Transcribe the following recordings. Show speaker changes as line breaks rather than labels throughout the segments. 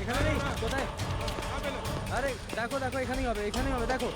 এখানে নেই কোথায় আরে দেখো দেখো এখানেই হবে দেখো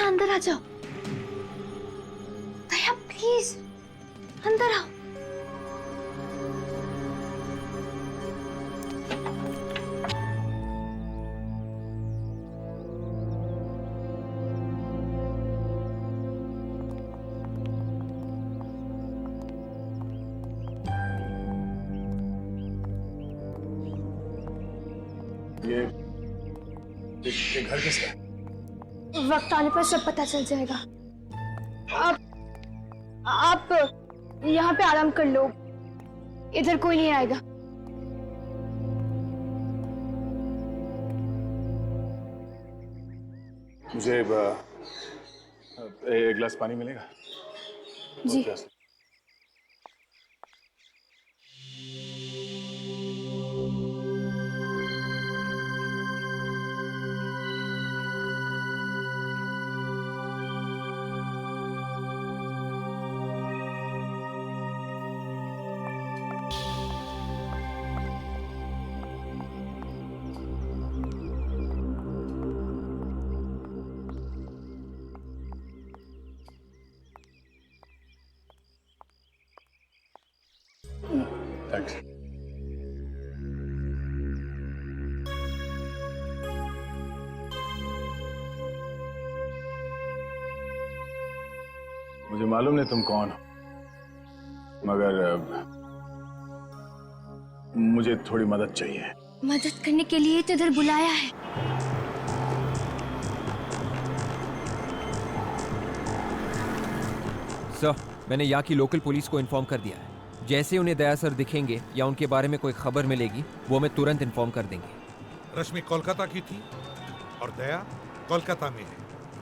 अंदर आ जाओ दया प्लीज अंदर आओ
ये घर किसका है?
वक्त आने पर सब पता चल जाएगा। आप यहाँ पे आराम कर लो, इधर कोई नहीं आएगा।
मुझे एक गिलास पानी मिलेगा?
जी।
थैंक्स। मुझे मालूम नहीं तुम कौन हो, मगर मुझे थोड़ी मदद चाहिए।
मदद करने के लिए तो इधर बुलाया है।
सर, मैंने यहाँ की लोकल पुलिस को इन्फॉर्म कर दिया है। जैसे उन्हें दया सर दिखेंगे या उनके बारे में कोई खबर मिलेगी, वो हमें तुरंत इन्फॉर्म कर देंगे।
रश्मि कोलकाता की थी और दया कोलकाता में है।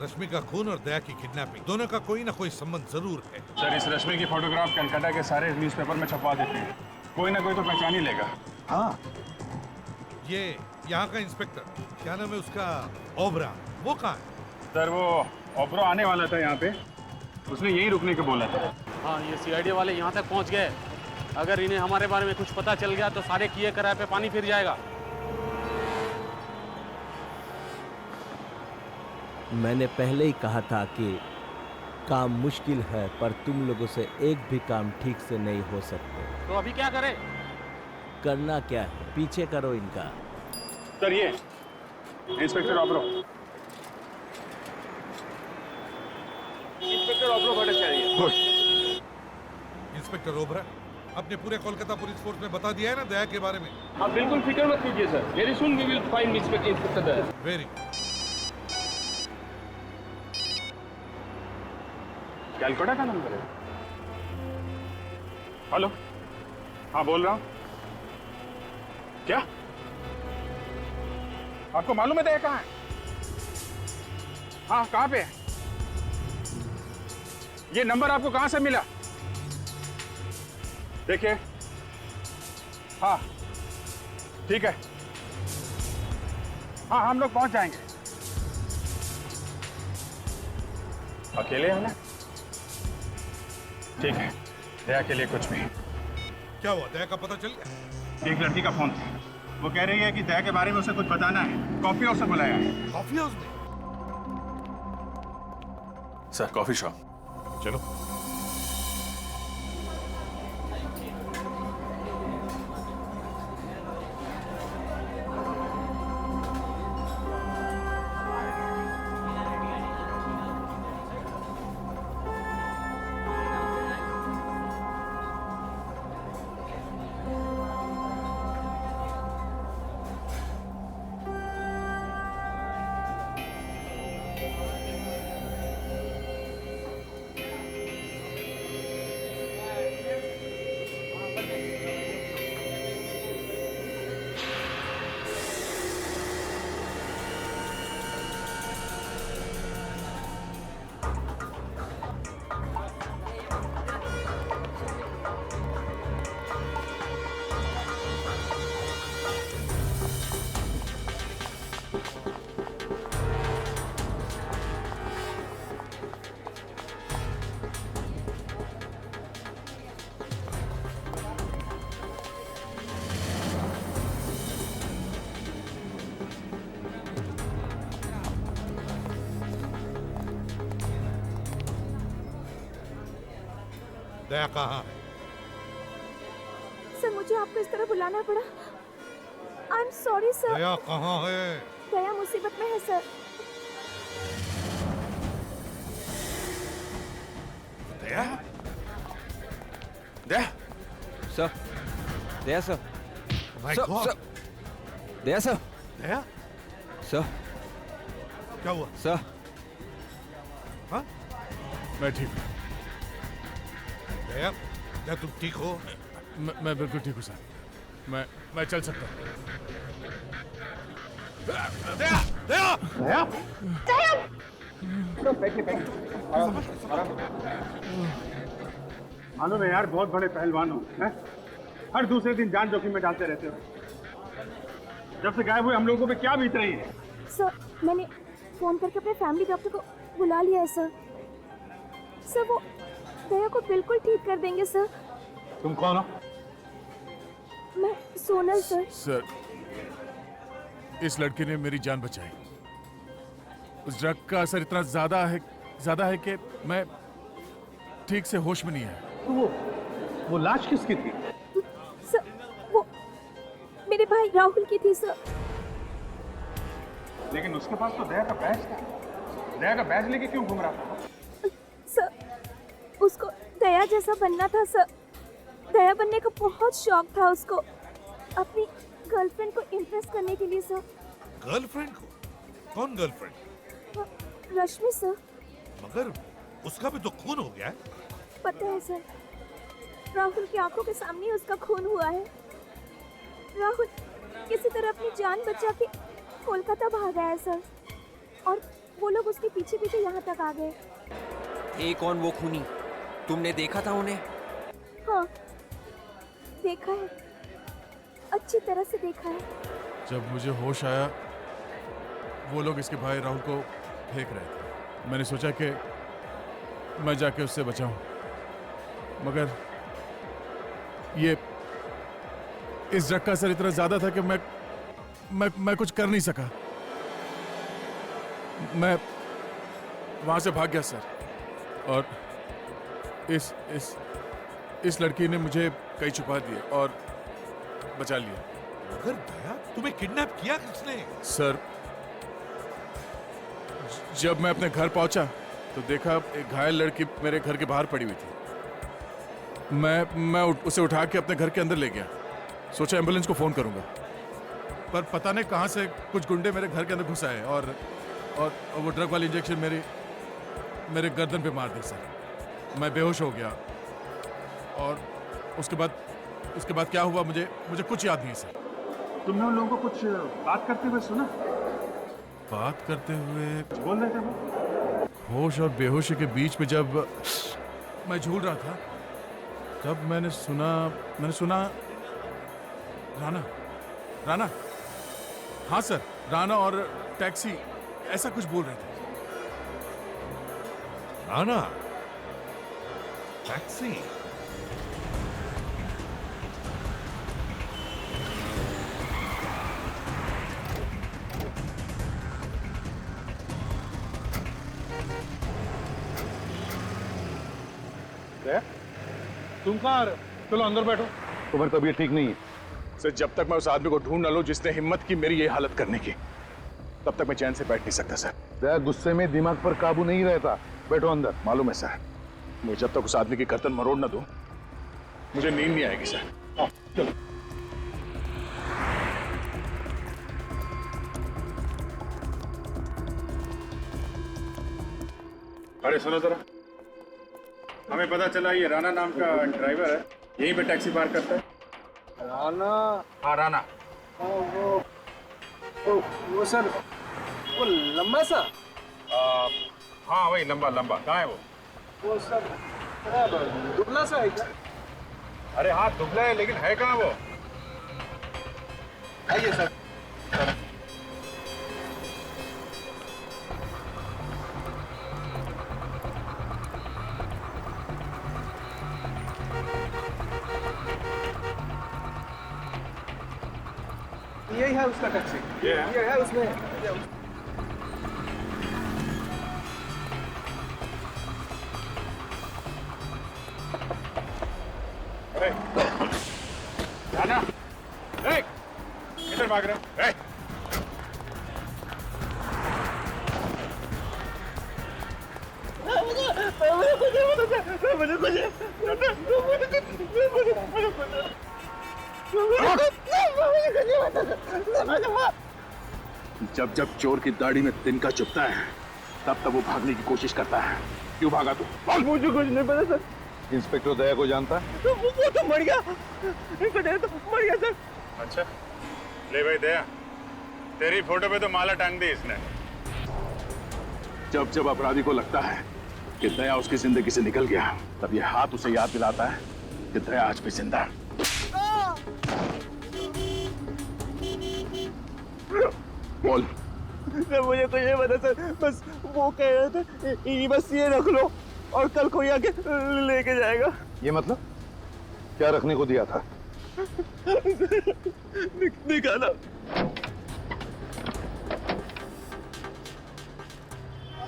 रश्मि का खून और दया की किडनैपिंग, दोनों का कोई ना कोई संबंध जरूर है।
सर, इस रश्मि की फोटोग्राफ कलकत्ता के सारे न्यूज़पेपर में छपवा देते हैं, कोई ना कोई तो पहचान ही लेगा।
हाँ, ये यहाँ का इंस्पेक्टर, क्या नाम है उसका, ओबरा, वो कहाँ है?
सर, वो ओबरा आने वाला था यहाँ पे, उसने यहीं रुकने को बोला था।
हाँ, ये सीआईडी वाले यहाँ तक पहुँच गए। अगर इन्हें हमारे बारे में कुछ पता चल गया तो सारे किए कराए पे पानी फिर जाएगा।
मैंने पहले ही कहा था कि काम मुश्किल है, पर तुम लोगों से एक भी काम ठीक से नहीं हो सकते।
तो अभी क्या करें?
करना क्या है, पीछे करो इनका।
सर, ये inspector Obra. Inspector Abhro Bhattacharya.
Good. Inspector Obra, अपने पूरे कोलकाता पुलिस फोर्स में बता दिया है ना दया के बारे में?
आप बिल्कुल फिक्र मत कीजिए sir, very soon we will find inspector Daya.
Very.
Calcutta का नंबर है। हेलो, हाँ बोल रहा हूँ। क्या आपको मालूम है दया कहाँ है? हाँ, कहाँ पे है? ये नंबर आपको कहाँ से मिला? देखिए, हाँ ठीक है, हाँ हम लोग पहुंच जाएंगे। अकेले हैं ना? ठीक है, दया के लिए कुछ भी।
क्या हुआ, दया का पता चल गया?
एक लड़की का फोन था, वो कह रही है कि दया के बारे में उसे कुछ बताना है, कॉफी हाउस से बुलाया है।
कॉफी हाउस में?
Sir coffee shop.
चलो। दया कहाँ है?
सर मुझे आपको इस तरह बुलाना पड़ा। I am sorry sir.
Daya कहाँ है?
दया मुसीबत में है sir.
Daya?
Daya,
sir, Daya sir,
my
sir,
God.
Sir, Daya sir,
Daya?
Sir,
क्या हुआ?
सर,
हाँ?
मैं ठीक हूँ।
दया, क्या तुम ठीक हो?
मैं बिल्कुल ठीक हूँ सर। मैं चल सकता हूँ।
दया! दया!
दया, मालूम है यार, बहुत बड़े पहलवान हो, हैं? हर दूसरे दिन जान जोखिम में डालते रहते हो। जब से गायब हुए हम लोगों पे क्या बीत रही है?
सर मैंने फोन करके अपने फैमिली डॉक्टर को बुला लिया है सर। सर वो दया को बिल्कुल ठीक कर देंगे सर।
तुम कौन हो?
मैं सोनल सर।
सर, इस लड़की ने मेरी जान बचाई। उस ड्रग का असर इतना ज्यादा है कि मैं ठीक से होश में नहीं आया।
तो वो लाश किसकी थी?
सर वो मेरे भाई राहुल की थी सर।
लेकिन उसके पास तो दया का बैज था। दया का बैज लेके क्यों घूम रहा था?
सर उसको दया जैसा बनना था सर। दया बनने का बहुत शौक था उसको, अपनी गर्लफ्रेंड को इम्प्रेस करने के लिए सर।
गर्लफ्रेंड को? कौन गर्लफ्रेंड?
रश्मि सर।
मगर उसका भी तो खून हो गया है।
पता है सर, राहुल की आंखों के सामने ही उसका खून हुआ है। राहुल किसी तरह अपनी जान बचा के कोलकाता भाग गया है सर, और वो लोग उसके पीछे पीछे यहाँ तक आ गए।
एक कौन वो खूनी? तुमने देखा था उन्हें?
हाँ देखा है, अच्छी तरह से देखा है।
जब मुझे होश आया, वो लोग इसके भाई राहुल को फेंक रहे थे। मैंने सोचा कि मैं जाके उससे बचाऊं, मगर ये इस ड्रग का असर इतना ज्यादा था कि मैं कुछ कर नहीं सका। मैं वहां से भाग गया सर, और इस लड़की ने मुझे कहीं छुपा दिया और बचा लिया।
मगर दया, तुम्हें किडनैप किया किसने?
सर, जब मैं अपने घर पहुंचा तो देखा एक घायल लड़की मेरे घर के बाहर पड़ी हुई थी। उसे उठा के अपने घर के अंदर ले गया। सोचा एम्बुलेंस को फ़ोन करूंगा, पर पता नहीं कहाँ से कुछ गुंडे मेरे घर के अंदर घुस आए और वो ड्रग वाली इंजेक्शन मेरे गर्दन पे मार दी सर। मैं बेहोश हो गया और उसके बाद क्या हुआ मुझे कुछ याद नहीं सर।
तुमने उन लोगों को कुछ बात करते हुए सुना?
बात करते हुए
कुछ बोल रहे थे वो?
होश और बेहोशी के बीच में जब मैं झूल रहा था तब मैंने सुना राना, हाँ सर, राना और टैक्सी ऐसा कुछ बोल रहे थे।
राना, टैक्सी।
तुम कहाँ? चलो अंदर बैठो।
तुम्हारी तबीयत ठीक नहीं है सर। जब तक मैं उस आदमी को ढूंढ न लूं जिसने हिम्मत की मेरी ये हालत करने की, तब तक मैं चैन से बैठ नहीं सकता सर।
दया गुस्से में दिमाग पर काबू नहीं रहता। बैठो अंदर।
मालूम है सर, मुझे जब तक उस आदमी की गर्दन मरोड़ न दूं मुझे नींद नहीं आएगी सर।
आओ, चलो। अरे सुनो जरा, हमें पता चला ये राणा नाम का ड्राइवर है, यहीं पे टैक्सी पार्क करता है।
राना?
हाँ राणा।
वो सर, वो लंबा सा?
हाँ वही लंबा। कहाँ है
वो सर दुबला सा है क्या?
अरे हाँ दुबला है, लेकिन है कहाँ वो?
आइए सर। यही है उसका टैक्सी। ये है उसमें।
अरे राणा, किधर भाग रहे?
जब जब चोर की दाढ़ी में तिनका चुभता है तब तब वो भागने की कोशिश करता है। क्यों भागा तू?
मुझे कुछ नहीं पता सर।
इंस्पेक्टर दया को जानता है?
वो तो मर गया। मर गया सर।
अच्छा ले भाई दया, तेरी फोटो पे तो माला टांग दी इसने।
जब जब अपराधी को लगता है कि दया उसकी जिंदगी से निकल गया, तब ये हाथ उसे याद दिलाता है कि दया आज भी जिंदा है। बोल।
सर मुझे तो ये पता सर, बस वो कह रहे थे बस ये रख लो और कल कोई आके लेके जाएगा।
ये मतलब क्या रखने को दिया था?
निकाला।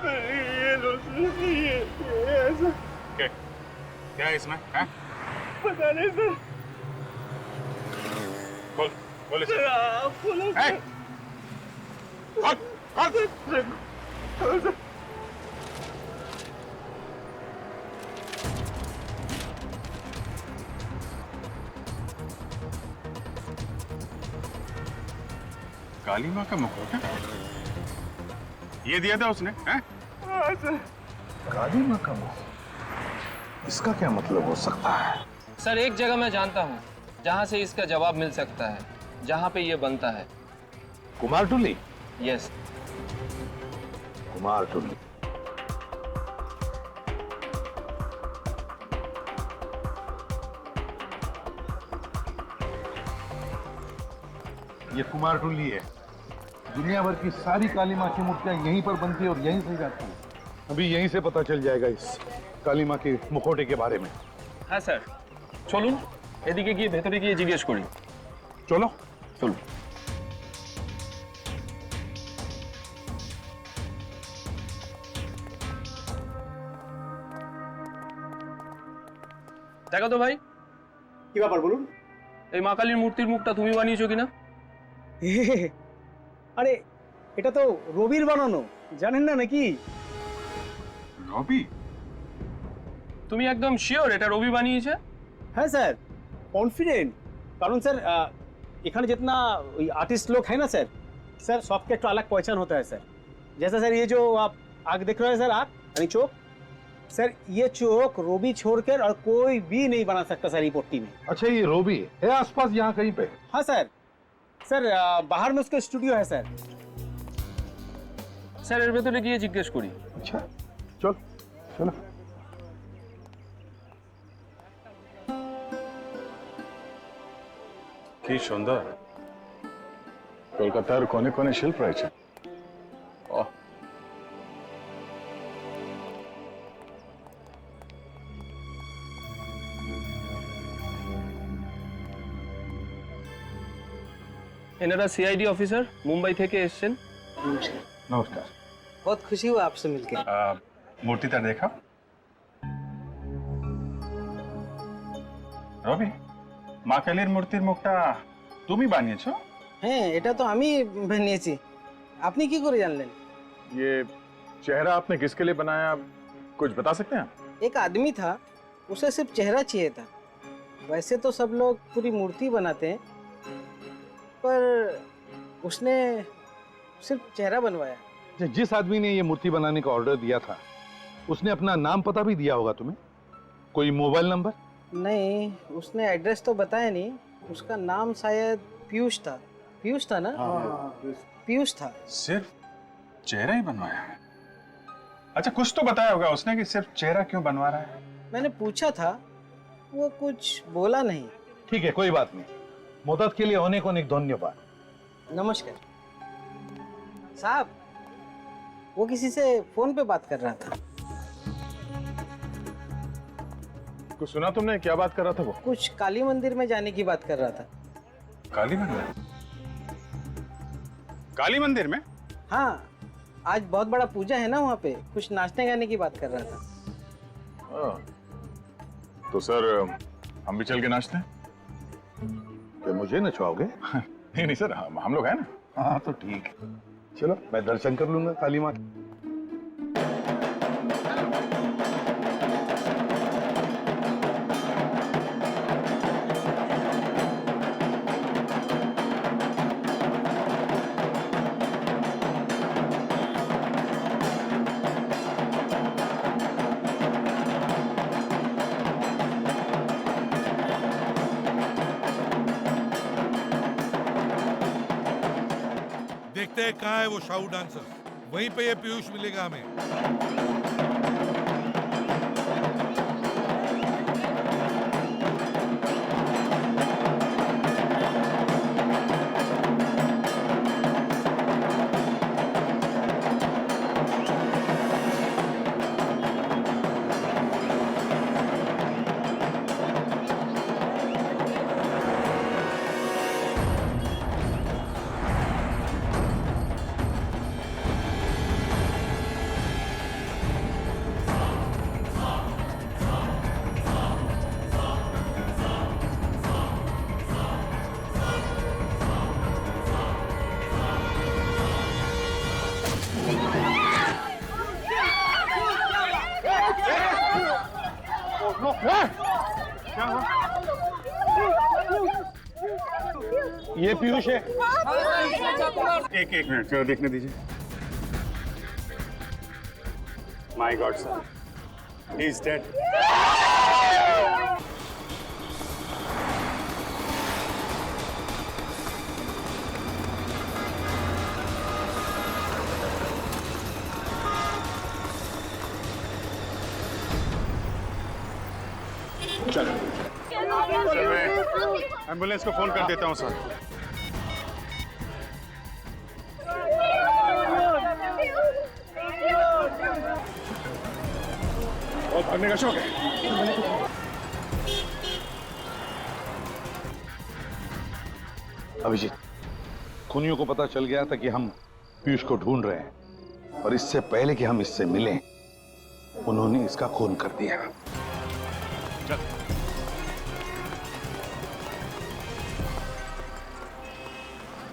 ये लो ये ऐसा।
क्या है इसमें? है?
पता नहीं सर।
बोल इसे।
आप बोलो सर।
काली माँ का मुखौटा ये दिया था उसने? हैं?
काली माँ का मुंह, इसका क्या मतलब हो सकता है?
सर एक जगह मैं जानता हूँ जहाँ से इसका जवाब मिल सकता है, जहाँ पे ये बनता है।
कुमार टुल्ली?
यस।
कुमार टुल्ली। ये कुमार टुल्ली है। दुनिया भर की सारी काली माँ की मूर्तियां यहीं पर बनती है और यहीं से जाती है। अभी यहीं से पता चल जाएगा इस काली माँ के मुखौटे के बारे में।
हाँ सर, चलून এদিকে গিয়ে ভেতরে গিয়ে জিজ্ঞেস করি।
चलो
চলুন। দেখো তো ভাই,
কি ব্যাপার বলুন?
এই মা কালীর মূর্তির মুখটা তুমি বানিয়েছো কিনা?
আরে এটা তো রবির বানানো, জানেন না নাকি?
রবি,
তুমি একদম শিওর এটা রবি বানিয়েছে?
হ্যাঁ স্যার, কনফিডেंट। কারণ স্যার এখানে जितना आर्टिस्ट लोग है ना सर, सर सबका एक अलग पहचान होता है सर। जैसा सर ये जो आप आग देख रहे हैं सर, आग यानी चौक, सर ये चौक रोबी छोड़कर और कोई भी नहीं बना सकता सर ये पट्टी में।
अच्छा, ये रोबी है आसपास यहाँ कहीं पे?
हाँ सर, सर बाहर में उसका स्टूडियो है सर।
স্যার এর ভেতরে গিয়ে জিজ্ঞেস করি।
अच्छा चल चलो।
কি সুন্দর কলকাতার কোণে কোণে শিল্প রয়েছে। ওহ,
এনারা সিআইডি অফিসার, মুম্বাই থেকে এসেছেন।
নমস্কার।
बहुत खुशी हुआ आपसे मिलकर।
মূর্তিটা দেখা। রবি, মা কালীর মূর্তির মুখটা তুমি বানিয়েছো?
হ্যাঁ, এটা তো আমি বানিয়েছি। আপনি কি করে জানলেন?
ये चेहरा आपने किसके लिए बनाया, कुछ बता सकते हैं?
एक आदमी था, उसे सिर्फ चेहरा चाहिए था। वैसे तो सब लोग पूरी मूर्ति बनाते हैं, पर उसने सिर्फ चेहरा बनवाया।
जिस आदमी ने ये मूर्ति बनाने का ऑर्डर दिया था, उसने अपना नाम पता भी दिया होगा तुम्हें? कोई मोबाइल नंबर?
नहीं, उसने एड्रेस तो बताया नहीं। उसका नाम शायद पीयूष था। पीयूष था ना? पीयूष था।
सिर्फ चेहरा ही बनवाया है? अच्छा, कुछ तो बताया होगा उसने कि सिर्फ चेहरा क्यों बनवा रहा है?
मैंने पूछा था, वो कुछ बोला नहीं।
ठीक है, कोई बात नहीं। मदद के लिए अनेक अनेक धन्यवाद।
नमस्कार साहब। वो किसी से फोन पे बात कर रहा था।
कुछ सुना तुमने? क्या बात कर रहा था वो?
कुछ काली मंदिर में जाने की बात कर रहा था।
काली मंदिर? काली मंदिर में?
हाँ, आज बहुत बड़ा पूजा है ना वहाँ पे, कुछ नाचने गाने की बात कर रहा था।
तो सर हम भी चल के नाचते हैं?
क्या मुझे नचवाओगे?
नहीं नहीं सर, हम लोग हैं ना।
हाँ तो ठीक है, चलो मैं दर्शन कर लूंगा काली माँ।
देखते हैं कहाँ है वो शाहू डांसर, वहीं पे ये पीयूष मिलेगा हमें।
ये पीयूष है।
एक मिनट जरा देखने दीजिए। My God sir, he is dead. चलो सर, मैं एम्बुलेंस को फोन कर देता हूँ सर।
बहुत करने का शौक है।
अभिजीत, खूनियों को पता चल गया था कि हम पीयूष को ढूंढ रहे हैं, और इससे पहले कि हम इससे मिलें, उन्होंने इसका खून कर दिया।
चल।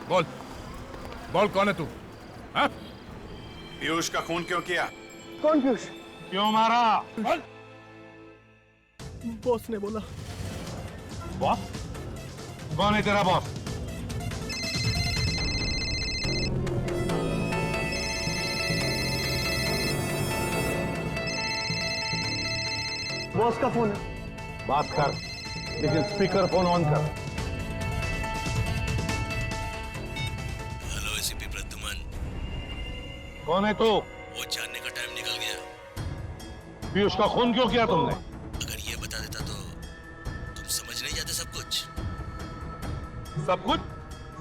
बोल बोल, कौन है तू? हाँ?
पीयूष का खून क्यों किया?
कौन पीयूष?
क्यों मारा?
बॉस ने बोला।
बॉस? कौन है तेरा बॉस?
बॉस का फोन है।
बात कर, लेकिन स्पीकर फोन ऑन कर।
Hello ACP Pradyuman.
कौन है तू?
वो जानने का टाइम निकल गया।
पीयूष का खून क्यों किया तुमने?
अगर ये बता देता तो तुम समझ नहीं जाते सब कुछ।
सब कुछ?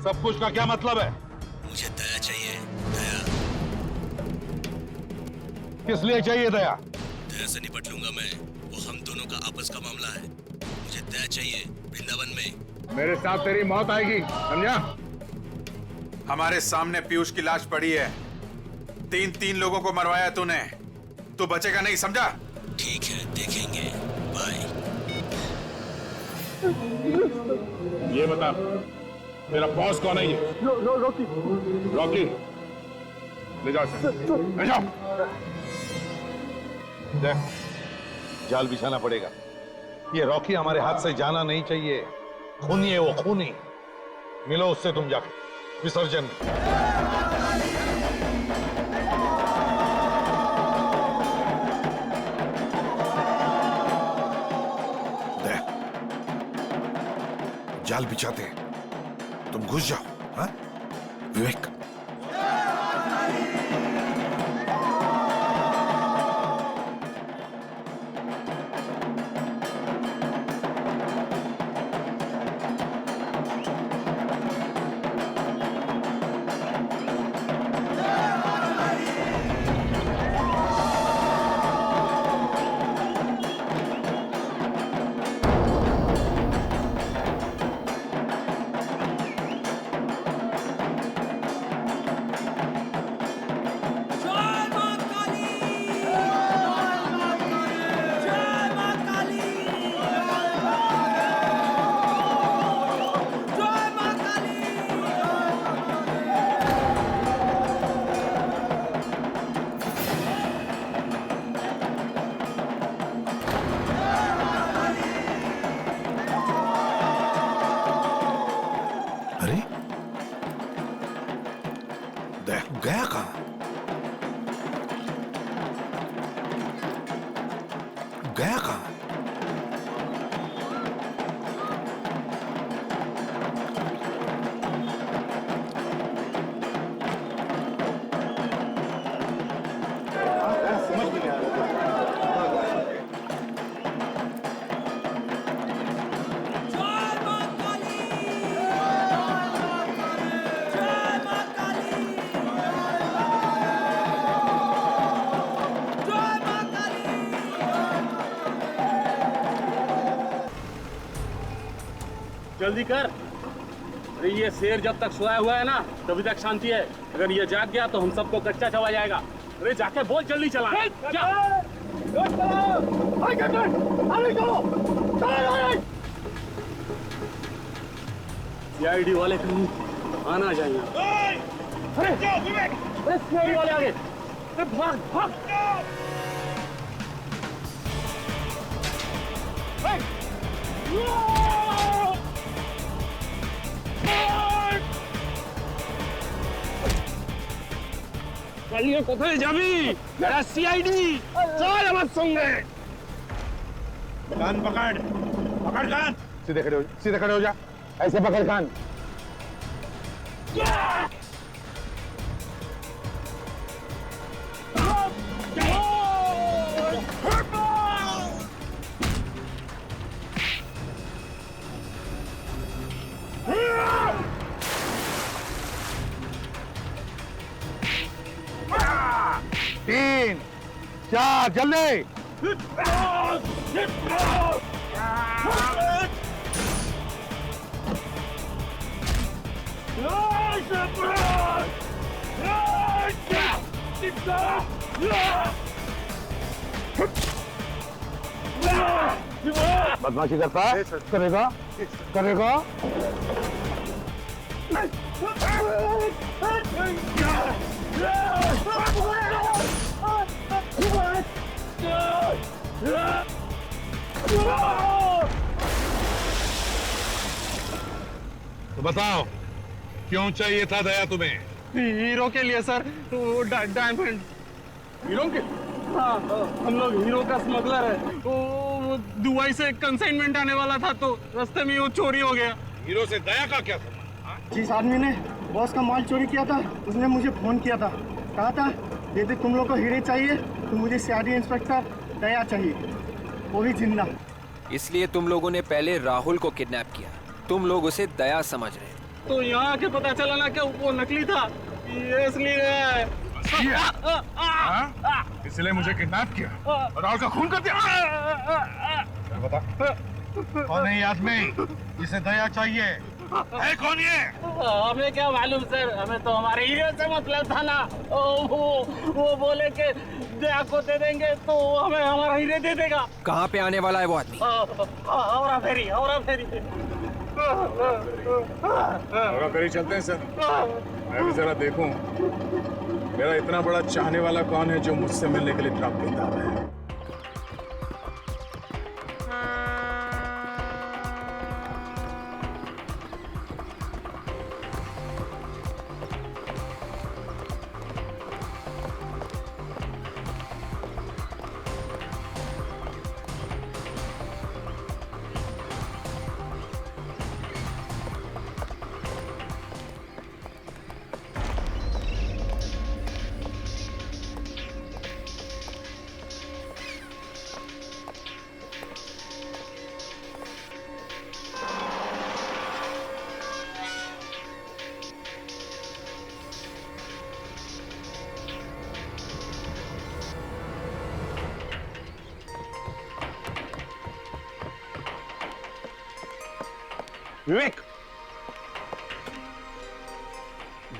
सब कुछ का क्या मतलब है?
मुझे दया चाहिए, दया।
किस लिए चाहिए दया?
दया से निपट लूंगा मैं, वो हम दोनों का आपस का मामला है। मुझे दया चाहिए वृंदावन में।
मेरे साथ तेरी मौत आएगी, समझा?
हमारे सामने पीयूष की लाश पड़ी है। तीन लोगों को मरवाया तूने, तू बचेगा नहीं, समझा?
ठीक है, देखेंगे। बाय।
ये बता, तेरा बॉस कौन है? ये
रॉकी।
रॉकी, ले जाओ इसे। ले जाओ। देख, जाल बिछाना पड़ेगा। ये रॉकी हमारे हाथ से जाना नहीं चाहिए। खूनी है वो, खूनी। मिलो उससे तुम जाके विसर्जन में।
जाल बिछाते हैं, तुम घुस जाओ। हाँ विवेक? गया कहां? गया कहां?
समझ में नहीं आ रहा।
जल्दी कर। अरे ये शेर जब तक सोया हुआ है ना तभी तक शांति है। अगर ये जाग गया तो हम सबको कच्चा चबा जाएगा। अरे जाके बोल जल्दी चला। सीआईडी वाले कहीं आना चाहिए। अरे सीआईडी वाले आगे। भाग भाग। चलिए कोথায় যাবি? मेरा सीआईडी चल আমার সঙ্গে।
कान पकड़, पकड़ कान। सीधे खड़े हो जा, सीधे खड़े हो जा। ऐसे पकड़ कान। तीन, चार, जल्दी। बदमाशी करता है? करेगा? करेगा? तो बताओ, क्यों चाहिए था दया तुम्हें?
हीरो के लिए सर, वो डायमंड। हीरो के? हाँ, हम लोग हीरो का स्मगलर है। वो दुबई से कंसाइनमेंट आने वाला था, तो रास्ते में वो चोरी हो गया।
हीरो से दया का क्या संबंध?
जिस आदमी ने बॉस का माल चोरी किया था, उसने मुझे फोन किया था, कहा था यदि तुम लोग को हीरे चाहिए तो मुझे सीआईडी इंस्पेक्टर दया चाहिए, वो भी जिंदा।
इसलिए तुम लोगों ने पहले राहुल को किडनैप किया। तुम लोग उसे दया समझ रहे।
तो यहाँ आके पता चला ना कि वो नकली था, ये इसलिए।
इसलिए मुझे किडनैप किया और राहुल का खून कर दिया। बता, कौन है ये आदमी जिसे दया चाहिए? है कौन ये?
हमें क्या मालूम सर, हमें तो हमारे हीरो से मतलब था ना। वो बोले कि दया को दे देंगे तो हमें हमारा हीरे दे देगा।
कहाँ पे आने वाला है वो आदमी?
औरा फेरी।
और करीब चलते हैं सर, मैं भी जरा देखूं मेरा इतना बड़ा चाहने वाला कौन है जो मुझसे मिलने के लिए इतना बेताब है।
विवेक,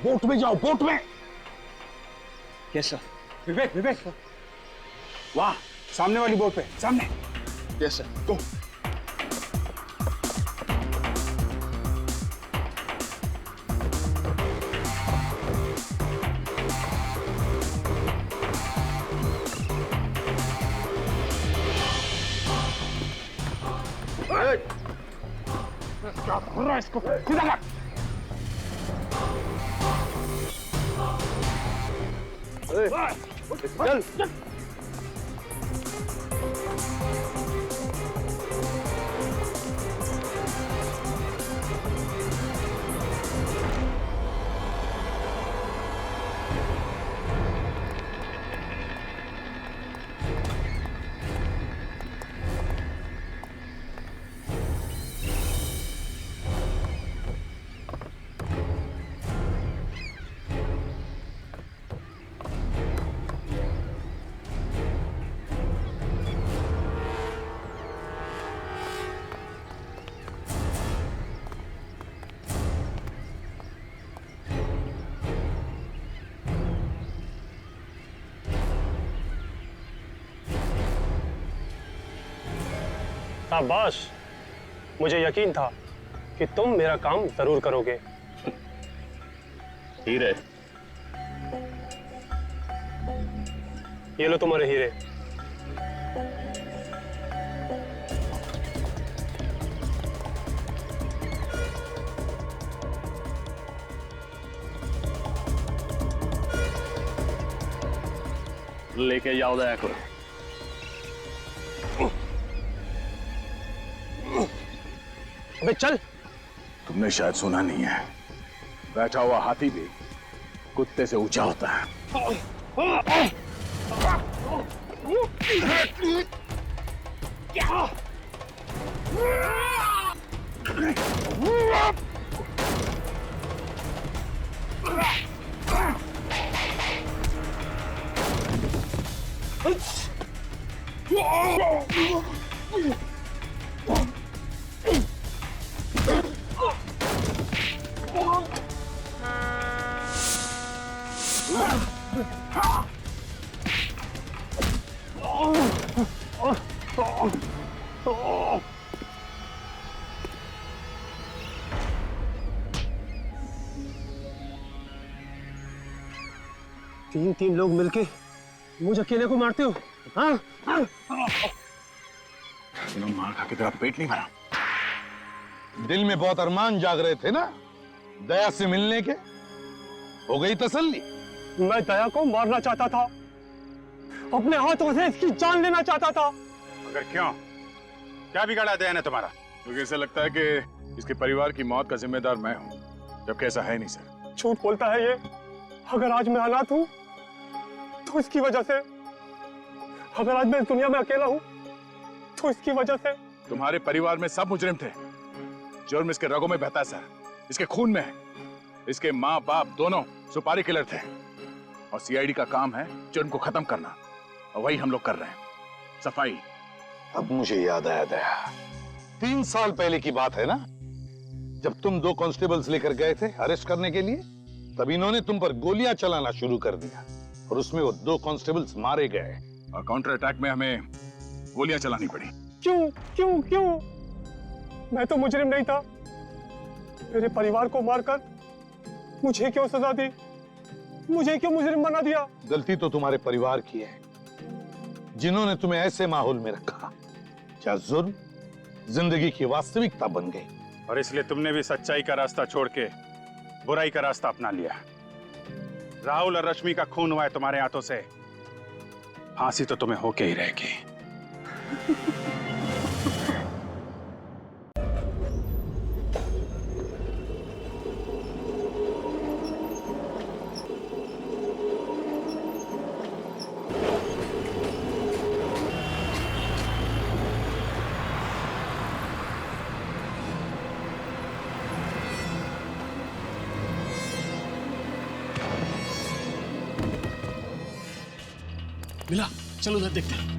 बोट में जाओ, बोट में।
Yes sir.
विवेक, वाह, सामने वाली बोट पे, सामने।
यस सर, गो।
क्या कर रहा है इसको? सीधा कर।
चल।
शाबाश, मुझे यकीन था कि तुम मेरा काम जरूर करोगे।
हीरे,
ये लो तुम्हारे हीरे।
लेके जाओ दया को।
अबे चल।
तुमने शायद सुना नहीं है, बैठा हुआ हाथी भी कुत्ते से ऊंचा होता है।
तीन लोग मिलके मुझे अकेले को मारते हो? हाँ?
मार खा के तेरा पेट नहीं भरा?
दिल में बहुत अरमान जाग रहे थे ना दया से मिलने के, हो गई तसल्ली?
मैं दया को मारना चाहता था, अपने हाथों से इसकी जान लेना चाहता था।
मगर क्यों? क्या बिगाड़ा दया ने तुम्हारा? मुझे ऐसा लगता है कि इसके परिवार की मौत का जिम्मेदार मैं हूं, जबकि ऐसा है नहीं सर।
झूठ बोलता है ये। अगर आज मैं अनाथ हूं तो इसकी वजह से, अगर आज मैं इस दुनिया में अकेला हूं तो इसकी वजह से।
तुम्हारे परिवार में सब मुजरिम थे। जुर्म इसके रगों में बहता है सर, इसके खून में है। इसके माँ बाप दोनों सुपारी किलर थे और सीआईडी का काम है जुर्म को खत्म करना, और वही हम लोग कर रहे हैं, सफाई।
अब मुझे याद आया दया, 3 साल पहले की बात है ना, जब तुम 2 कांस्टेबल्स लेकर गए थे अरेस्ट करने के लिए, तब इन्होंने तुम पर गोलियां चलाना शुरू कर दिया और उसमें वो 2 कांस्टेबल्स मारे गए
और काउंटर अटैक में हमें गोलियां चलानी पड़ी।
क्यों क्यों क्यों? मैं तो मुजरिम नहीं था। मेरे परिवार को मारकर मुझे क्यों सजा दी? मुझे क्यों मुजरिम बना दिया?
गलती तो तुम्हारे परिवार की है, जिन्होंने तुम्हें ऐसे माहौल में रखा क्या जुर्म जिंदगी की वास्तविकता बन गई।
और इसलिए तुमने भी सच्चाई का रास्ता छोड़ के बुराई का रास्ता अपना लिया। राहुल और रश्मि का खून हुआ है तुम्हारे हाथों से, फांसी तो तुम्हें होके ही रहेगी।
मिला, चलो उधर देखते हैं।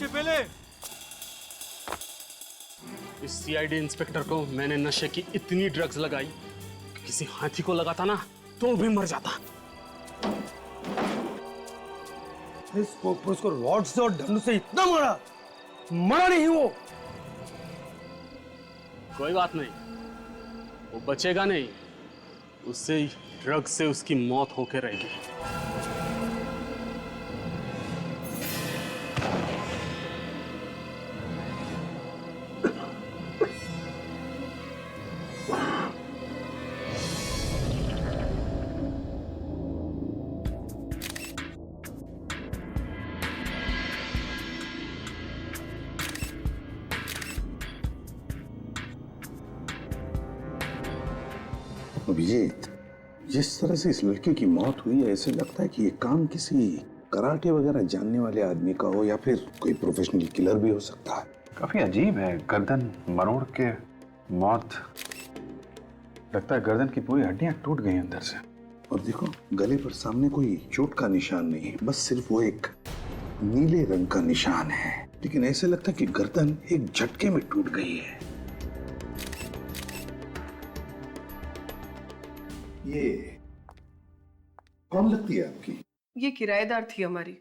पहले
इस सीआईडी इंस्पेक्टर को मैंने नशे की इतनी ड्रग्स लगाई कि किसी हाथी को लगाता ना तो भी मर जाता।
उसको रॉड से और डंडों से इतना मारा, मरा नहीं वो।
कोई बात नहीं, वो बचेगा नहीं, उससे ड्रग्स से उसकी मौत होके रहेगी।
अभिजीत, जिस तरह से इस लड़के की मौत हुई है, ऐसे लगता है कि ये काम किसी कराटे वगैरह जानने वाले आदमी का हो या फिर कोई प्रोफेशनल किलर भी हो सकता है।
काफी अजीब है, गर्दन मरोड़ के मौत। लगता है गर्दन की पूरी हड्डियां टूट गई अंदर से।
और देखो, गले पर सामने कोई चोट का निशान नहीं है, बस सिर्फ वो एक नीले रंग का निशान है। लेकिन ऐसे लगता है कि गर्दन एक झटके में टूट गई है। ये कौन लगती है आपकी?
ये किराएदार थी हमारी,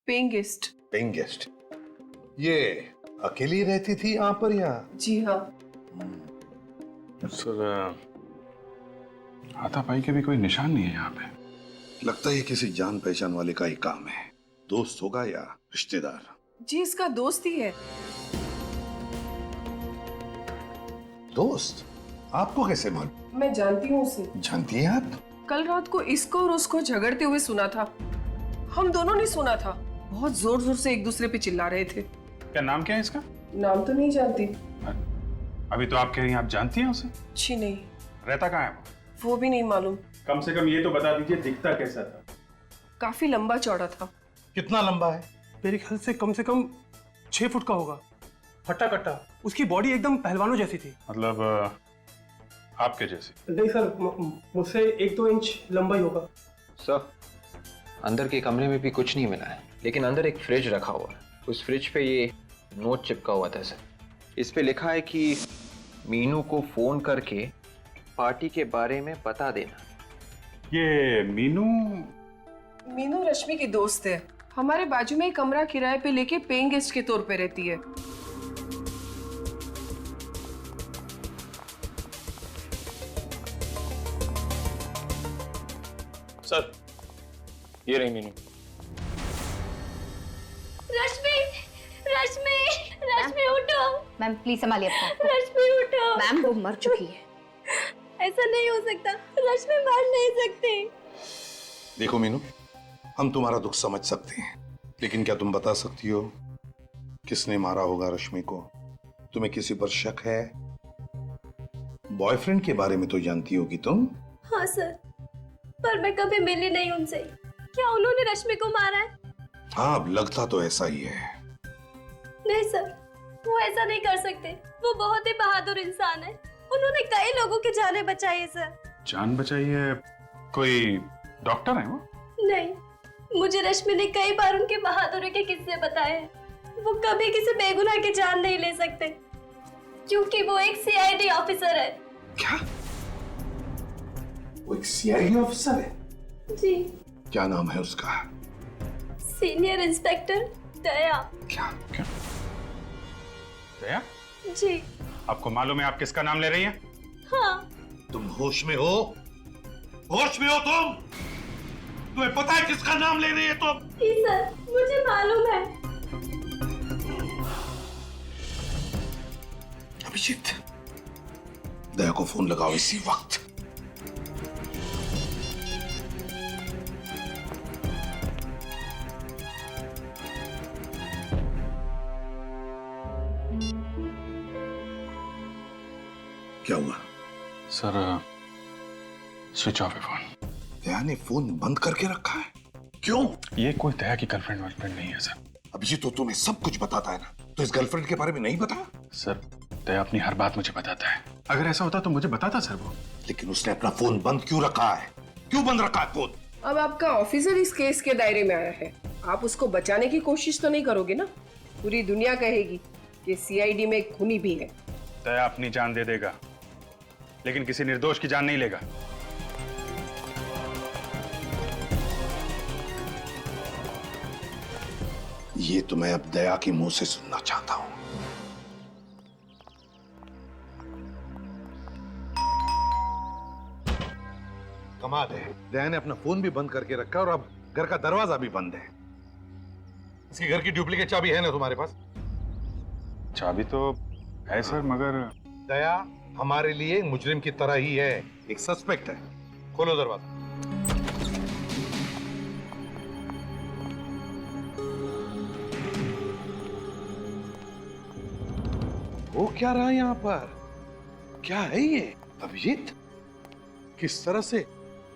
पेइंग गेस्ट।
Paying guest? ये अकेली रहती थी यहाँ पर या?
जी हाँ।
सर, हाथापाई के भी कोई निशान नहीं है यहाँ पे।
लगता है ये किसी जान पहचान वाले का ही काम है। दोस्त होगा या रिश्तेदार?
जी इसका दोस्त ही है।
दोस्त? आपको कैसे मालूम?
मैं जानती हूँ उसे।
जानती हैं आप?
कल रात को इसको और उसको झगड़ते हुए सुना था। हम दोनों ने सुना था। बहुत जोर जोर से एक दूसरे पे चिल्ला रहे थे।
क्या नाम क्या है इसका?
नाम तो नहीं जानती।
अभी तो आप कह रही हैं आप जानती हैं उसे?
जी नहीं।
रहता कहाँ है
वो भी नहीं मालूम।
कम से कम ये तो बता दीजिए दिखता कैसा था?
काफी लंबा चौड़ा था।
कितना लंबा है?
मेरे ख्याल से कम 6 फुट का होगा। हट्टा कट्टा। उसकी बॉडी एकदम पहलवानों जैसी थी।
मतलब आपके जैसी?
नहीं सर, मुझसे 1-2 इंच लंबा ही होगा।
सर,
अंदर के कमरे में भी कुछ नहीं मिला है, लेकिन अंदर एक फ्रिज रखा हुआ है। उस फ्रिज पे ये नोट चिपका हुआ था सर। इस पे लिखा है कि मीनू को फोन करके पार्टी के बारे में बता देना।
ये मीनू
मीनू रश्मि की दोस्त है, हमारे बाजू में एक कमरा किराए पे लेके पेइंग गेस्ट के तौर पे रहती है।
सर, ये रही मीनू।
रश्मि, रश्मि, रश्मि उठो।
मैम प्लीज संभालिए अपना।
रश्मि उठो।
मैम वो मर चुकी है।
ऐसा नहीं हो सकता, रश्मि मर नहीं सकती।
देखो मीनू, हम तुम्हारा दुख समझ सकते हैं, लेकिन क्या तुम बता सकती हो किसने मारा होगा रश्मि को? तुम्हें किसी पर शक है? बॉयफ्रेंड के बारे में तो जानती होगी तुम।
हाँ सर, पर मैं कभी मिली नहीं उनसे। क्या उन्होंने रश्मि को मारा है?
हाँ, अब लगता तो ऐसा ही है।
नहीं सर, वो ऐसा नहीं कर सकते। वो बहुत ही बहादुर इंसान है। उन्होंने कई लोगों की जानें बचाई है सर।
जान बचाई है? कोई डॉक्टर है वो?
नहीं, मुझे रश्मि ने कई बार उनके बहादुरी के किस्से बताए हैं। वो कभी किसी बेगुनाह की जान नहीं ले सकते, क्योंकि वो एक सीआईडी ऑफिसर है।
क्या? वो एक सीआईडी ऑफिसर है?
जी।
क्या नाम है उसका?
सीनियर इंस्पेक्टर दया।
क्या?
दया?
जी।
आपको मालूम है आप किसका नाम ले रही हैं?
हाँ।
तुम होश में हो? होश में हो तुम? तुम्हें पता है किसका नाम ले रही है तुम?
जी सर, मुझे मालूम है।
अभिजीत, दया को फोन लगाओ इसी वक्त। क्या हुआ?
सर, स्विच ऑफ है फोन।
दया ने फोन बंद करके रखा है? क्यों?
ये कोई दया की गर्लफ्रेंड वर्लफ्रेंड नहीं है सर।
अभिजीत, तो तुम्हें सब कुछ बताता है ना, तो इस गर्लफ्रेंड के बारे में नहीं बता?
सर, दया अपनी हर बात मुझे बताता है। अगर ऐसा होता तो मुझे बताता सर वो।
लेकिन उसने अपना फोन बंद क्यों रखा है? क्यों बंद रखा है फोन?
अब आपका ऑफिसर इस केस के दायरे में आया है, आप उसको बचाने की कोशिश तो नहीं करोगे ना? पूरी दुनिया कहेगी कि सीआईडी में एक खूनी भी है।
दया अपनी जान दे देगा, लेकिन किसी निर्दोष की जान नहीं लेगा।
ये तो मैं अब दया के मुंह से सुनना चाहता हूं। कमाल है, दया ने अपना फोन भी बंद करके रखा और अब घर का दरवाजा भी बंद है। इसके घर की डुप्लीकेट चाबी है ना तुम्हारे पास?
चाबी तो है सर, मगर
दया हमारे लिए मुजरिम की तरह ही है, एक सस्पेक्ट है। खोलो दरवाजा। वो क्या रहा यहाँ पर? क्या है ये अभिजीत? किस तरह से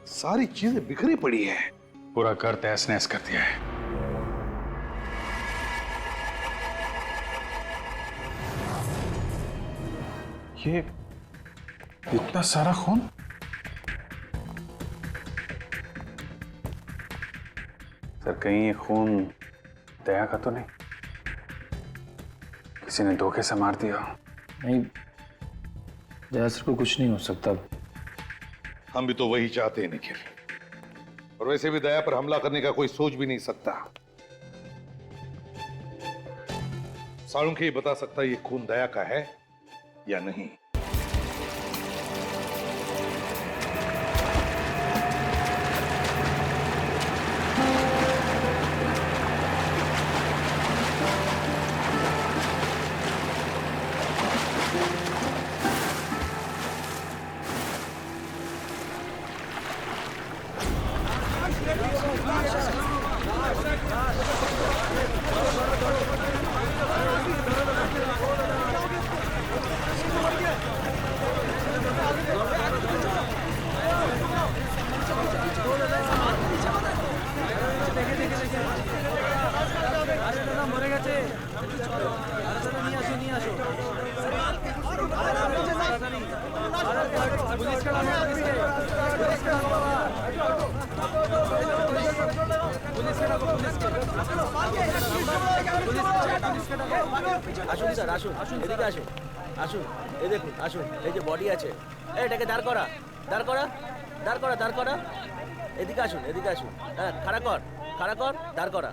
सारी चीजें बिखरी पड़ी है।
पूरा घर तहस नहस कर दिया है। ये इतना सारा खून? सर, कहीं ये खून दया का तो नहीं? किसी ने धोखे से मार दिया?
नहीं, दया सर को कुछ नहीं हो सकता।
हम भी तो वही चाहते हैं निखिल, और वैसे भी दया पर हमला करने का कोई सोच भी नहीं सकता। साळुंखे ही बता सकता ये खून दया का है या नहीं।
আসুন স্যার আসুন এদিকে আসুন আসুন এই দেখুন আসুন এই যে বডি আছে এটাকে দাঁড় করা দাঁড় করা দাঁড় করা দাঁড় করা এদিকে আসুন হ্যাঁ খাড়া কর দাঁড় করা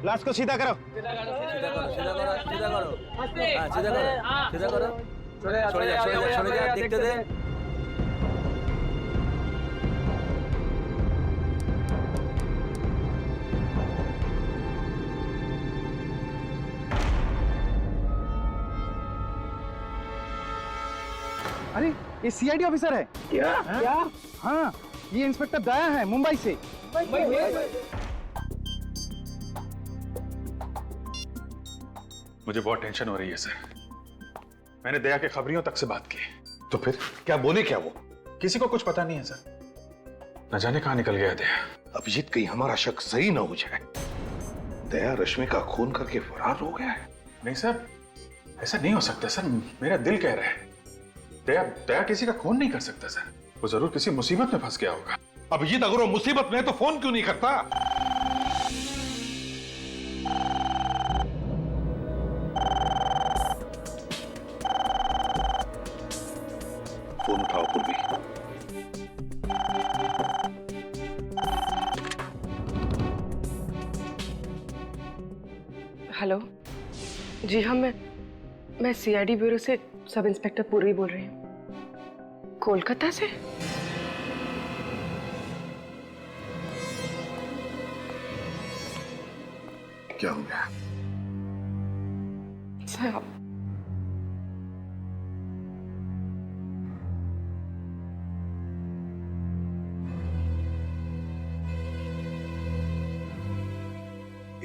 लाश को सीधा करो
सीधा करो हाँ सीधा करो छोड़ जा देखते दे
अरे ये सीआईडी ऑफिसर है क्या हाँ ये इंस्पेक्टर दया है मुंबई से
मुझे बहुत टेंशन हो रही है सर। मैंने दया के खबरियों तक से बात की। तो फिर क्या बोले क्या वो? किसी को कुछ पता नहीं है सर। न जाने कहां निकल गया दया।
अभिजीत कहीं हमारा शक सही ना हो जाए। दया रश्मि का खून करके फरार हो गया है।
नहीं सर, ऐसा नहीं हो सकता सर। मेरा दिल कह रहा है दया किसी का खून नहीं कर सकता सर। वो जरूर किसी मुसीबत में फंस गया होगा।
अभिजीत अगर वो मुसीबत में है तो फोन क्यों नहीं करता? फोन उठाओ पूर्वी।
हेलो जी हाँ, मैं सीआईडी ब्यूरो से सब इंस्पेक्टर पूर्वी बोल रही हूँ। कोलकाता से?
क्या हो गया?
सर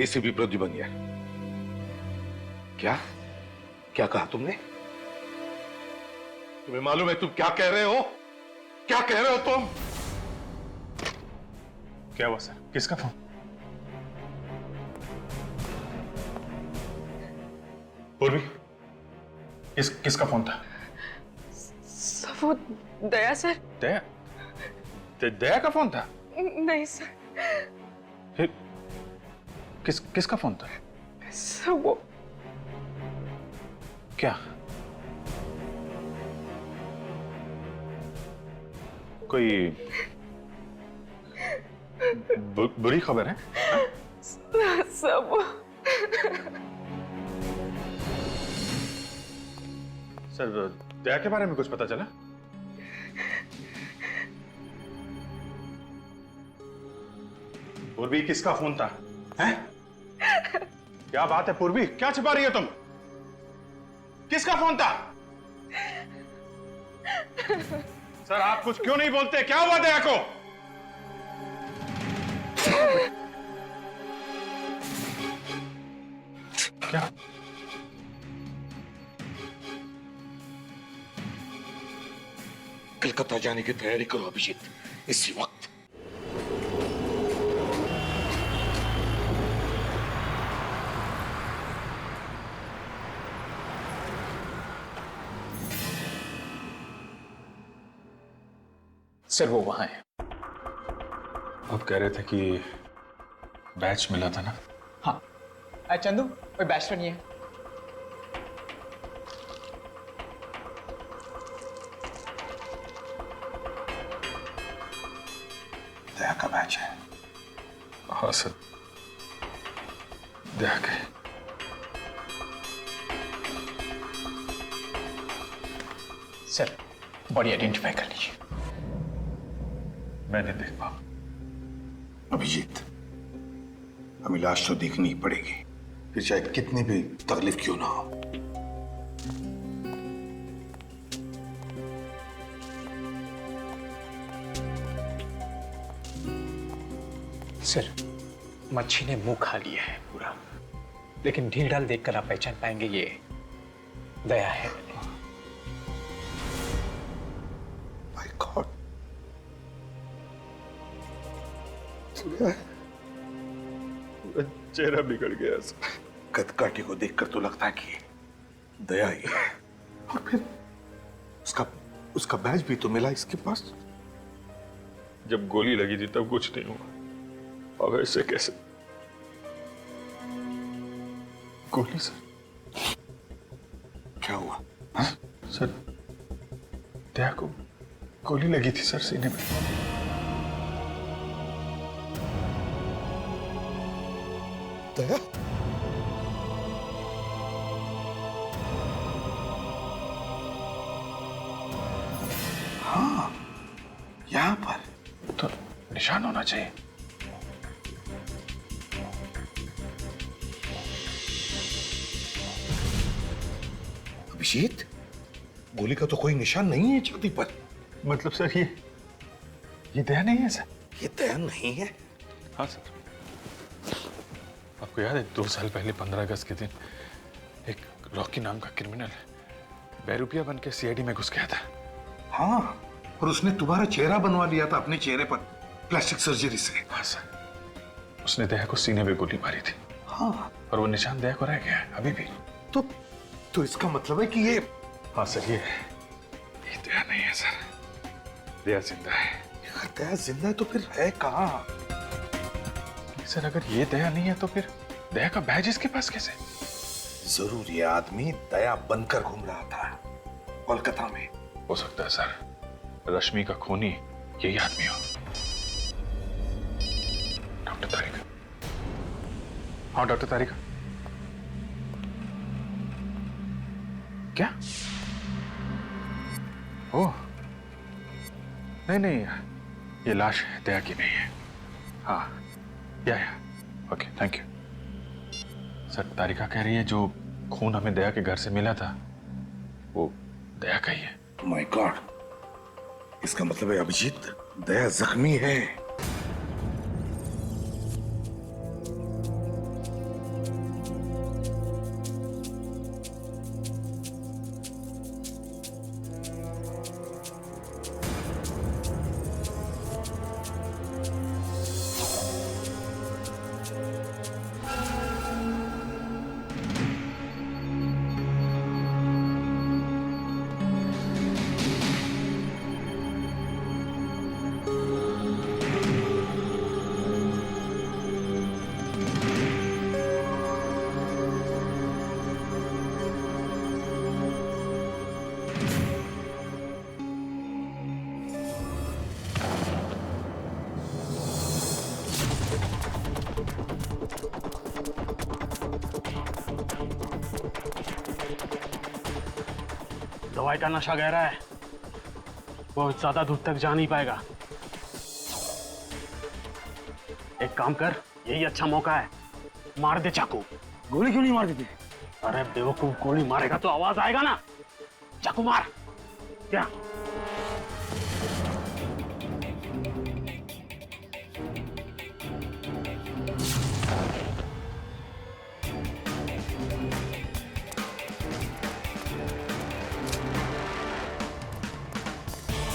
एसीपी प्रद्युमन, क्या क्या कहा तुमने? तुम्हें मालूम है तुम क्या कह रहे हो? क्या कह रहे हो तुम?
क्या हुआ सर? किसका फोन? पूर्वी, किसका फोन था?
सर वो दया सर।
दया का फोन था?
नहीं सर।
फिर किसका फोन था?
सर वो
क्या? कोई बुरी खबर है?
सब
सर दया के बारे में कुछ पता चला? पूर्वी किसका फोन था? हैं? क्या बात है पूर्वी, क्या छिपा रही है तुम? किसका फोन था? सर आप कुछ क्यों नहीं बोलते? क्या हुआ दया को? क्या?
कलकत्ता जाने की तैयारी करो अभिजीत, इसी वक्त।
सर वो वहां है। आप कह रहे थे कि बैच मिला था ना?
हाँ चंदू, कोई बैच तो नहीं है।
दया का बैच है।
हाँ सर, दया के।
सर बॉडी आइडेंटिफाई कर लीजिए।
मैं नहीं देख पाऊं।
अभिजीत, हमें लाश तो देखनी ही पड़ेगी, फिर चाहे कितनी भी तकलीफ क्यों ना हो।
सर मच्छी ने मुंह खा लिया है पूरा, लेकिन ढील ढाल देखकर आप पहचान पाएंगे ये दया है।
माय गॉड,
चेहरा बिगड़ गया।
कदकाठी को देखकर तो लगता है कि दया ही है, और फिर उसका बैज भी तो मिला इसके पास।
जब गोली लगी थी तब कुछ नहीं हुआ, अब ऐसे कैसे? गोली सर?
क्या हुआ?
हाँ? सर, दया को गोली लगी थी सर सीने में।
दया? हाँ, यहाँ पर
तो निशान होना चाहिए।
अभिजीत, गोली का तो कोई निशान नहीं है छाती पर।
मतलब सर ये दया नहीं है सर?
ये दया नहीं है?
हाँ सर। आपको याद है 2 साल पहले 15 अगस्त के दिन एक रॉकी नाम का क्रिमिनल बेरुपिया बन के सीआईडी में घुस गया था?
हाँ, और उसने तुम्हारा चेहरा बनवा लिया था अपने चेहरे पर प्लास्टिक सर्जरी से।
हाँ सर, उसने दया को सीने में गोली मारी थी।
हाँ,
और वो निशान दया को रह गया है अभी भी।
तो इसका मतलब है कि ये...
हाँ सर, ये दया नहीं है सर, दया जिंदा है।
यार दया जिंदा है तो फिर है कहाँ?
सर अगर ये दया नहीं है तो फिर दया का बैज इसके पास कैसे?
जरूर ये आदमी दया बनकर घूम रहा था कोलकाता में।
हो सकता है सर, रश्मि का खूनी यही आदमी हो। डॉक्टर तारिका। हाँ डॉक्टर तारिका। क्या? ओह नहीं, ये लाश दया की नहीं है। हाँ या ओके, थैंक यू सर। तारिका कह रही है जो खून हमें दया के घर से मिला था वो दया का ही है।
माय गॉड, इसका मतलब है अभिजीत दया जख्मी है।
दवाई का नशा गहरा है, बहुत ज्यादा दूर तक जा नहीं पाएगा। एक काम कर, यही अच्छा मौका है, मार दे चाकू।
गोली क्यों नहीं मार देते?
अरे बेवकूफ, गोली मारेगा तो आवाज आएगा ना। चाकू मार। क्या?